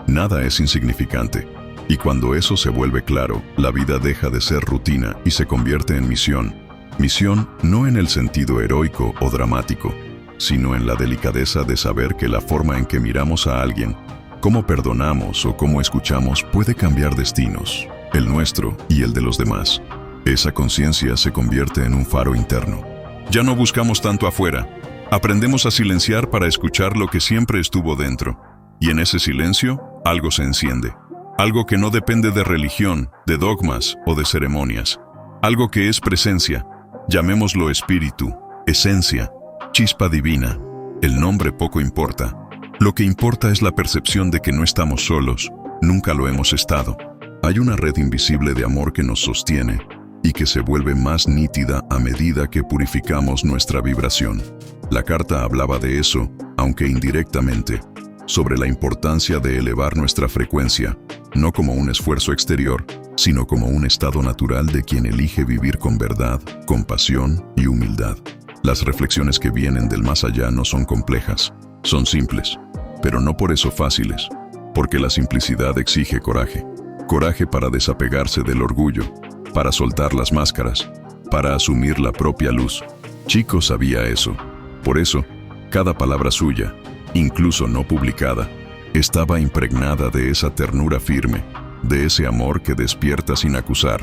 Nada es insignificante. Y cuando eso se vuelve claro, la vida deja de ser rutina y se convierte en misión. Misión no en el sentido heroico o dramático, sino en la delicadeza de saber que la forma en que miramos a alguien, cómo perdonamos o cómo escuchamos puede cambiar destinos, el nuestro y el de los demás. Esa conciencia se convierte en un faro interno. Ya no buscamos tanto afuera. Aprendemos a silenciar para escuchar lo que siempre estuvo dentro. Y en ese silencio, algo se enciende. Algo que no depende de religión, de dogmas o de ceremonias. Algo que es presencia. Llamémoslo espíritu, esencia, chispa divina. El nombre poco importa. Lo que importa es la percepción de que no estamos solos. Nunca lo hemos estado. Hay una red invisible de amor que nos sostiene y que se vuelve más nítida a medida que purificamos nuestra vibración. La carta hablaba de eso, aunque indirectamente, sobre la importancia de elevar nuestra frecuencia, no como un esfuerzo exterior, sino como un estado natural de quien elige vivir con verdad, compasión y humildad. Las reflexiones que vienen del más allá no son complejas, son simples, pero no por eso fáciles, porque la simplicidad exige coraje. Coraje para desapegarse del orgullo, para soltar las máscaras, para asumir la propia luz. Chico sabía eso. Por eso, cada palabra suya, incluso no publicada, estaba impregnada de esa ternura firme, de ese amor que despierta sin acusar.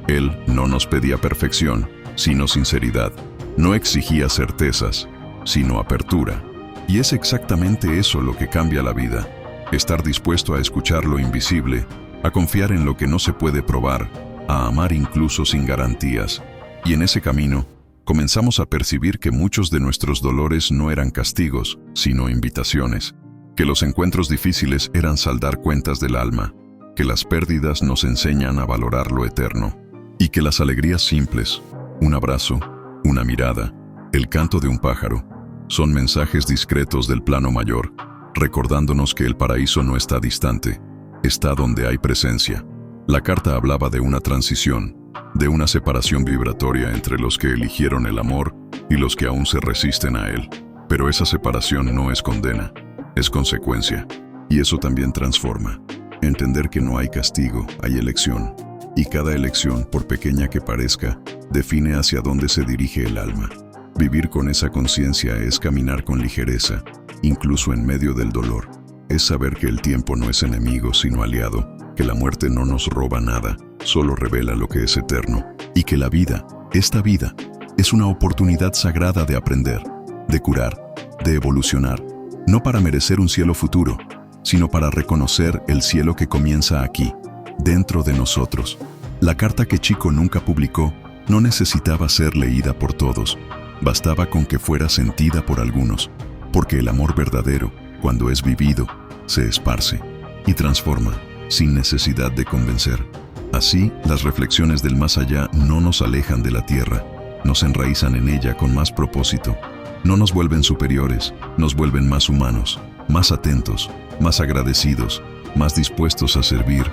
Él no nos pedía perfección, sino sinceridad. No exigía certezas, sino apertura. Y es exactamente eso lo que cambia la vida. Estar dispuesto a escuchar lo invisible, a confiar en lo que no se puede probar, a amar incluso sin garantías. Y en ese camino, comenzamos a percibir que muchos de nuestros dolores no eran castigos, sino invitaciones. Que los encuentros difíciles eran saldar cuentas del alma. Que las pérdidas nos enseñan a valorar lo eterno. Y que las alegrías simples, un abrazo, una mirada, el canto de un pájaro, son mensajes discretos del plano mayor, recordándonos que el paraíso no está distante, está donde hay presencia. La carta hablaba de una transición, de una separación vibratoria entre los que eligieron el amor y los que aún se resisten a él. Pero esa separación no es condena, es consecuencia, y eso también transforma. Entender que no hay castigo, hay elección, y cada elección, por pequeña que parezca, define hacia dónde se dirige el alma. Vivir con esa conciencia es caminar con ligereza, incluso en medio del dolor. Es saber que el tiempo no es enemigo, sino aliado, que la muerte no nos roba nada, solo revela lo que es eterno, y que la vida, esta vida, es una oportunidad sagrada de aprender, de curar, de evolucionar, no para merecer un cielo futuro, sino para reconocer el cielo que comienza aquí, dentro de nosotros. La carta que Chico nunca publicó no necesitaba ser leída por todos, bastaba con que fuera sentida por algunos, porque el amor verdadero, cuando es vivido, se esparce y transforma, sin necesidad de convencer. Así, las reflexiones del más allá no nos alejan de la tierra, nos enraizan en ella con más propósito. No nos vuelven superiores, nos vuelven más humanos, más atentos, más agradecidos, más dispuestos a servir,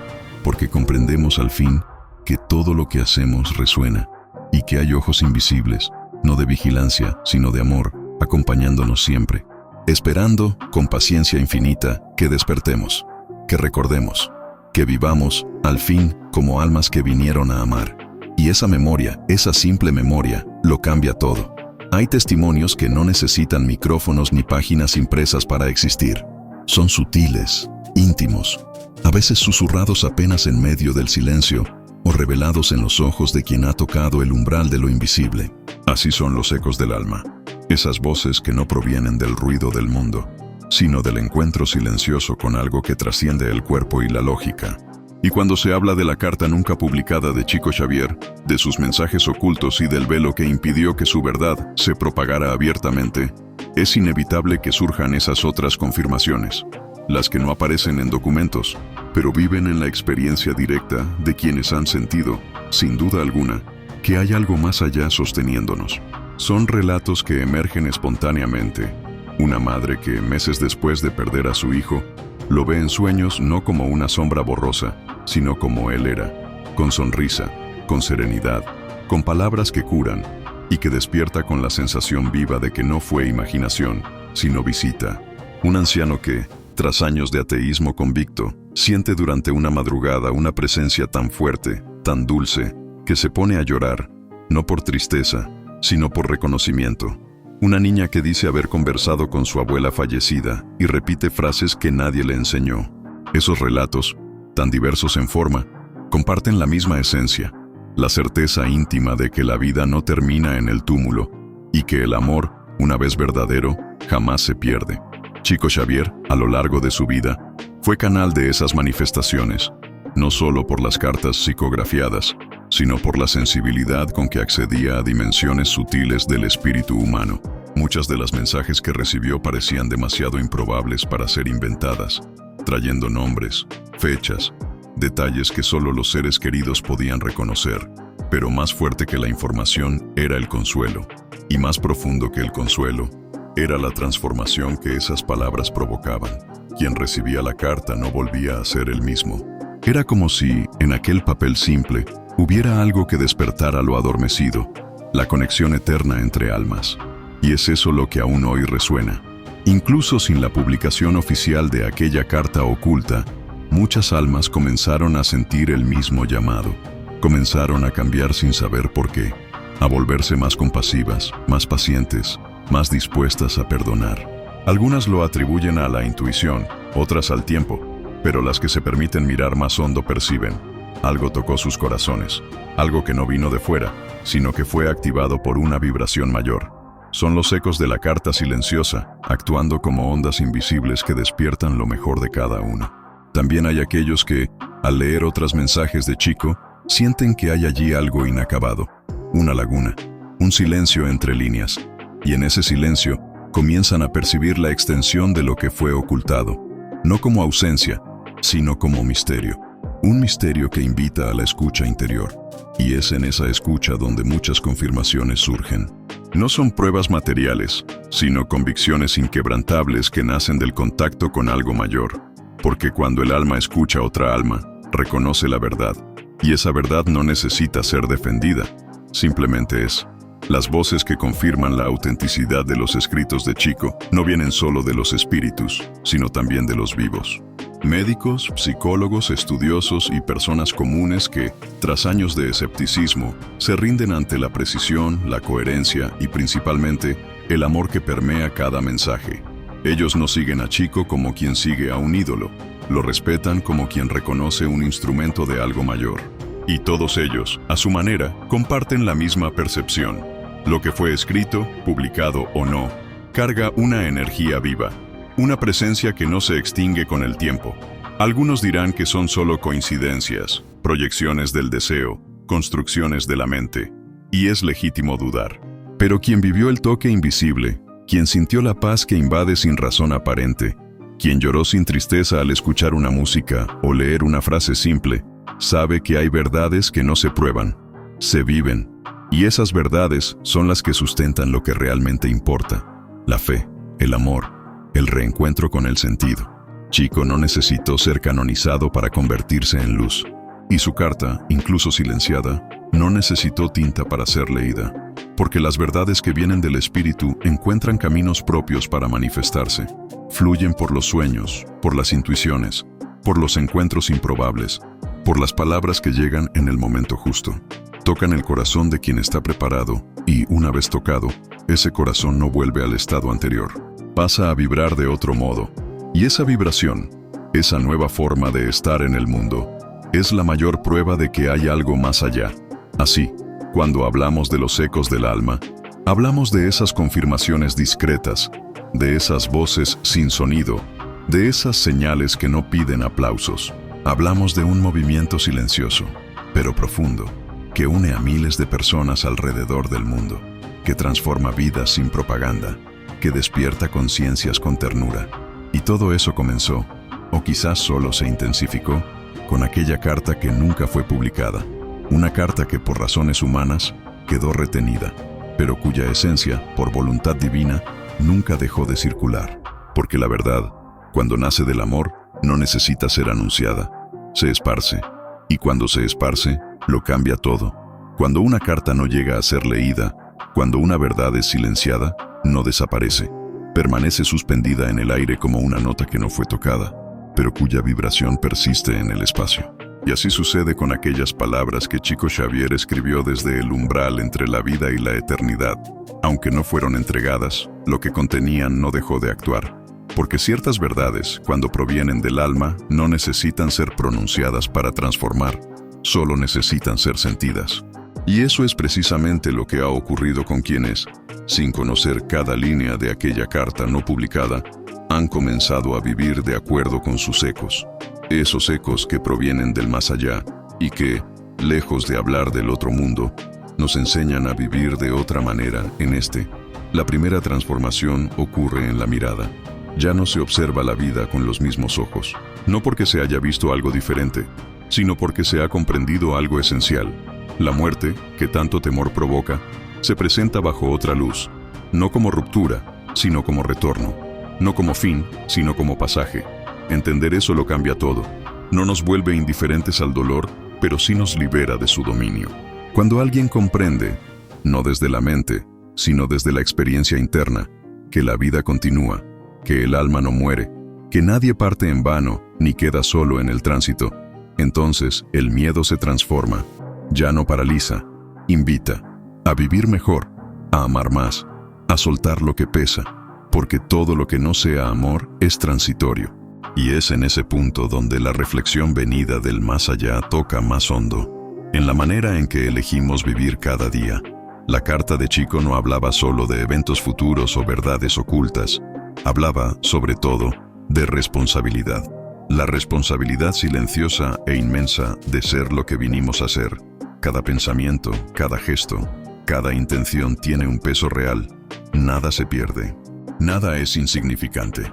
porque comprendemos al fin que todo lo que hacemos resuena y que hay ojos invisibles, no de vigilancia, sino de amor, acompañándonos siempre, esperando, con paciencia infinita, que despertemos, que recordemos, que vivamos, al fin, como almas que vinieron a amar. Y esa memoria, esa simple memoria, lo cambia todo. Hay testimonios que no necesitan micrófonos ni páginas impresas para existir. Son sutiles, íntimos, a veces susurrados apenas en medio del silencio, o revelados en los ojos de quien ha tocado el umbral de lo invisible. Así son los ecos del alma, esas voces que no provienen del ruido del mundo, sino del encuentro silencioso con algo que trasciende el cuerpo y la lógica. Y cuando se habla de la carta nunca publicada de Chico Xavier, de sus mensajes ocultos y del velo que impidió que su verdad se propagara abiertamente, es inevitable que surjan esas otras confirmaciones, las que no aparecen en documentos, pero viven en la experiencia directa de quienes han sentido, sin duda alguna, que hay algo más allá sosteniéndonos. Son relatos que emergen espontáneamente. Una madre que, meses después de perder a su hijo, lo ve en sueños no como una sombra borrosa, sino como él era, con sonrisa, con serenidad, con palabras que curan, y que despierta con la sensación viva de que no fue imaginación, sino visita. Un anciano que, tras años de ateísmo convicto, siente durante una madrugada una presencia tan fuerte, tan dulce, que se pone a llorar, no por tristeza, sino por reconocimiento. Una niña que dice haber conversado con su abuela fallecida y repite frases que nadie le enseñó. Esos relatos, tan diversos en forma, comparten la misma esencia, la certeza íntima de que la vida no termina en el túmulo y que el amor, una vez verdadero, jamás se pierde. Chico Xavier, a lo largo de su vida, fue canal de esas manifestaciones, no solo por las cartas psicografiadas, sino por la sensibilidad con que accedía a dimensiones sutiles del espíritu humano. Muchas de las mensajes que recibió parecían demasiado improbables para ser inventadas, trayendo nombres, fechas, detalles que solo los seres queridos podían reconocer. Pero más fuerte que la información era el consuelo, y más profundo que el consuelo era la transformación que esas palabras provocaban. Quien recibía la carta no volvía a ser el mismo. Era como si, en aquel papel simple, hubiera algo que despertara lo adormecido, la conexión eterna entre almas. Y es eso lo que aún hoy resuena. Incluso sin la publicación oficial de aquella carta oculta, muchas almas comenzaron a sentir el mismo llamado. Comenzaron a cambiar sin saber por qué, a volverse más compasivas, más pacientes, más dispuestas a perdonar. Algunas lo atribuyen a la intuición, otras al tiempo, pero las que se permiten mirar más hondo perciben. Algo tocó sus corazones, algo que no vino de fuera, sino que fue activado por una vibración mayor. Son los ecos de la carta silenciosa, actuando como ondas invisibles que despiertan lo mejor de cada uno. También hay aquellos que, al leer otros mensajes de Chico, sienten que hay allí algo inacabado, una laguna, un silencio entre líneas, y en ese silencio comienzan a percibir la extensión de lo que fue ocultado, no como ausencia, sino como misterio. Un misterio que invita a la escucha interior, y es en esa escucha donde muchas confirmaciones surgen. No son pruebas materiales, sino convicciones inquebrantables que nacen del contacto con algo mayor, porque cuando el alma escucha a otra alma, reconoce la verdad, y esa verdad no necesita ser defendida, simplemente es. Las voces que confirman la autenticidad de los escritos de Chico no vienen solo de los espíritus, sino también de los vivos. Médicos, psicólogos, estudiosos y personas comunes que, tras años de escepticismo, se rinden ante la precisión, la coherencia y principalmente el amor que permea cada mensaje. Ellos no siguen a Chico como quien sigue a un ídolo, lo respetan como quien reconoce un instrumento de algo mayor. Y todos ellos, a su manera, comparten la misma percepción. Lo que fue escrito, publicado o no, carga una energía viva, una presencia que no se extingue con el tiempo. Algunos dirán que son solo coincidencias, proyecciones del deseo, construcciones de la mente, y es legítimo dudar. Pero quien vivió el toque invisible, quien sintió la paz que invade sin razón aparente, quien lloró sin tristeza al escuchar una música o leer una frase simple, sabe que hay verdades que no se prueban, se viven, y esas verdades son las que sustentan lo que realmente importa: la fe, el amor, el reencuentro con el sentido. Chico no necesitó ser canonizado para convertirse en luz, y su carta, incluso silenciada, no necesitó tinta para ser leída, porque las verdades que vienen del espíritu encuentran caminos propios para manifestarse. Fluyen por los sueños, por las intuiciones, por los encuentros improbables, por las palabras que llegan en el momento justo. Tocan el corazón de quien está preparado y, una vez tocado, ese corazón no vuelve al estado anterior. Pasa a vibrar de otro modo. Y esa vibración, esa nueva forma de estar en el mundo, es la mayor prueba de que hay algo más allá. Así, cuando hablamos de los ecos del alma, hablamos de esas confirmaciones discretas, de esas voces sin sonido, de esas señales que no piden aplausos. Hablamos de un movimiento silencioso, pero profundo, que une a miles de personas alrededor del mundo, que transforma vidas sin propaganda, que despierta conciencias con ternura. Y todo eso comenzó, o quizás solo se intensificó, con aquella carta que nunca fue publicada. Una carta que por razones humanas quedó retenida. pero cuya esencia, por voluntad divina, nunca dejó de circular. Porque la verdad, cuando nace del amor, no necesita ser anunciada, se esparce. Y cuando se esparce, lo cambia todo. Cuando una carta no llega a ser leída, cuando una verdad es silenciada, no desaparece. Permanece suspendida en el aire como una nota que no fue tocada, pero cuya vibración persiste en el espacio. Y así sucede con aquellas palabras que Chico Xavier escribió desde el umbral entre la vida y la eternidad. Aunque no fueron entregadas, lo que contenían no dejó de actuar. Porque ciertas verdades, cuando provienen del alma, no necesitan ser pronunciadas para transformar, solo necesitan ser sentidas. Y eso es precisamente lo que ha ocurrido con quienes, sin conocer cada línea de aquella carta no publicada, han comenzado a vivir de acuerdo con sus ecos. Esos ecos que provienen del más allá y que, lejos de hablar del otro mundo, nos enseñan a vivir de otra manera en este. La primera transformación ocurre en la mirada. Ya no se observa la vida con los mismos ojos, no porque se haya visto algo diferente, sino porque se ha comprendido algo esencial. La muerte, que tanto temor provoca, se presenta bajo otra luz, no como ruptura, sino como retorno, no como fin, sino como pasaje. Entender eso lo cambia todo. No nos vuelve indiferentes al dolor, pero sí nos libera de su dominio. Cuando alguien comprende, no desde la mente, sino desde la experiencia interna, que la vida continúa, que el alma no muere, que nadie parte en vano ni queda solo en el tránsito, entonces el miedo se transforma. Ya no paraliza, invita a vivir mejor, a amar más, a soltar lo que pesa, porque todo lo que no sea amor es transitorio. Y es en ese punto donde la reflexión venida del más allá toca más hondo, en la manera en que elegimos vivir cada día. La carta de Chico no hablaba solo de eventos futuros o verdades ocultas, hablaba, sobre todo, de responsabilidad. La responsabilidad silenciosa e inmensa de ser lo que vinimos a ser. Cada pensamiento, cada gesto, cada intención tiene un peso real. Nada se pierde. Nada es insignificante.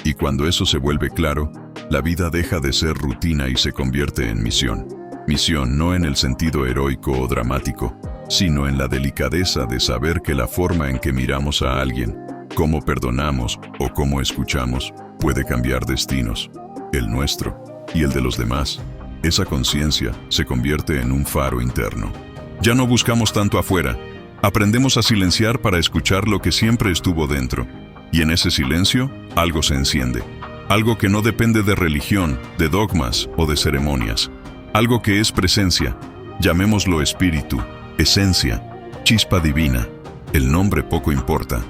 Y cuando eso se vuelve claro, la vida deja de ser rutina y se convierte en misión. Misión no en el sentido heroico o dramático, sino en la delicadeza de saber que la forma en que miramos a alguien, cómo perdonamos o cómo escuchamos, puede cambiar destinos, el nuestro y el de los demás. Esa conciencia se convierte en un faro interno. Ya no buscamos tanto afuera, aprendemos a silenciar para escuchar lo que siempre estuvo dentro. Y en ese silencio, algo se enciende. Algo que no depende de religión, de dogmas o de ceremonias. Algo que es presencia. Llamémoslo espíritu, esencia, chispa divina. El nombre poco importa.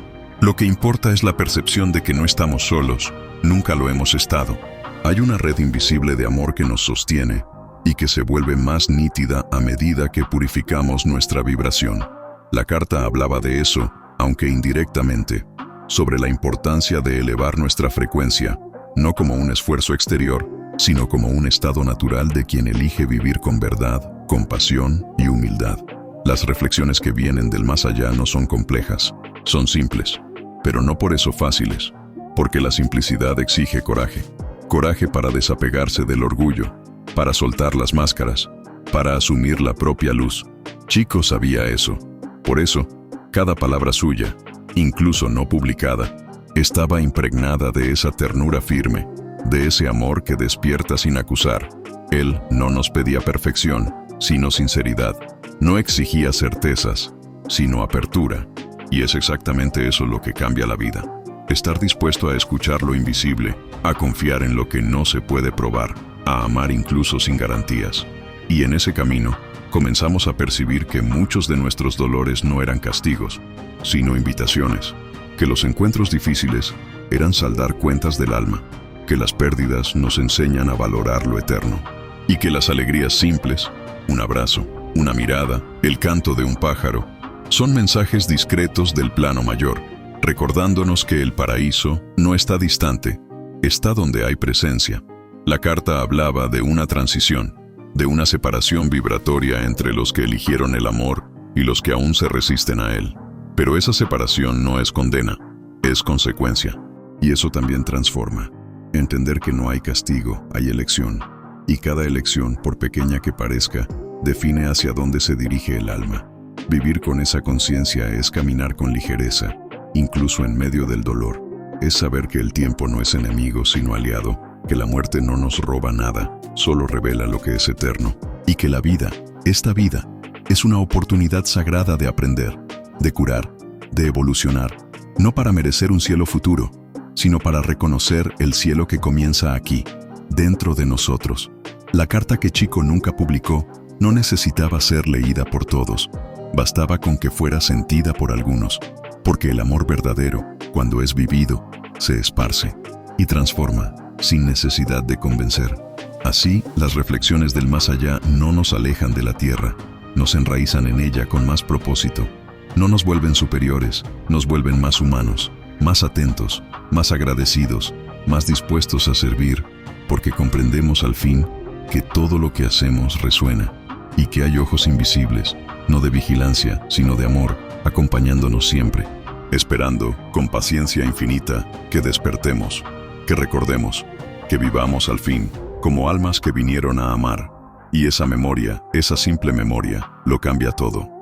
Lo que importa es la percepción de que no estamos solos. Nunca lo hemos estado. Hay una red invisible de amor que nos sostiene y que se vuelve más nítida a medida que purificamos nuestra vibración. La carta hablaba de eso, aunque indirectamente, sobre la importancia de elevar nuestra frecuencia, no como un esfuerzo exterior, sino como un estado natural de quien elige vivir con verdad, compasión y humildad. Las reflexiones que vienen del más allá no son complejas, son simples, pero no por eso fáciles, porque la simplicidad exige coraje. Coraje para desapegarse del orgullo, para soltar las máscaras, para asumir la propia luz. Chico sabía eso. Por eso, cada palabra suya, incluso no publicada, estaba impregnada de esa ternura firme, de ese amor que despierta sin acusar. Él no nos pedía perfección, sino sinceridad. No exigía certezas, sino apertura. Y es exactamente eso lo que cambia la vida. Estar dispuesto a escuchar lo invisible, a confiar en lo que no se puede probar, a amar incluso sin garantías. Y en ese camino, comenzamos a percibir que muchos de nuestros dolores no eran castigos, sino invitaciones, que los encuentros difíciles eran saldar cuentas del alma, que las pérdidas nos enseñan a valorar lo eterno, y que las alegrías simples, un abrazo, una mirada, el canto de un pájaro, son mensajes discretos del plano mayor, recordándonos que el paraíso no está distante, está donde hay presencia. La carta hablaba de una transición, de una separación vibratoria entre los que eligieron el amor y los que aún se resisten a él. Pero esa separación no es condena, es consecuencia. Y eso también transforma. Entender que no hay castigo, hay elección. Y cada elección, por pequeña que parezca, define hacia dónde se dirige el alma. Vivir con esa conciencia es caminar con ligereza, incluso en medio del dolor. Es saber que el tiempo no es enemigo, sino aliado, que la muerte no nos roba nada, solo revela lo que es eterno, y que la vida, esta vida, es una oportunidad sagrada de aprender, de curar, de evolucionar, no para merecer un cielo futuro, sino para reconocer el cielo que comienza aquí, dentro de nosotros. La carta que Chico nunca publicó no necesitaba ser leída por todos, bastaba con que fuera sentida por algunos, porque el amor verdadero, cuando es vivido, se esparce y transforma, sin necesidad de convencer. Así, las reflexiones del más allá no nos alejan de la tierra, nos enraizan en ella con más propósito. No nos vuelven superiores, nos vuelven más humanos, más atentos, más agradecidos, más dispuestos a servir, porque comprendemos al fin que todo lo que hacemos resuena y que hay ojos invisibles, no de vigilancia, sino de amor, acompañándonos siempre, esperando, con paciencia infinita, que despertemos, que recordemos, que vivamos al fin, como almas que vinieron a amar. Y esa memoria, esa simple memoria, lo cambia todo.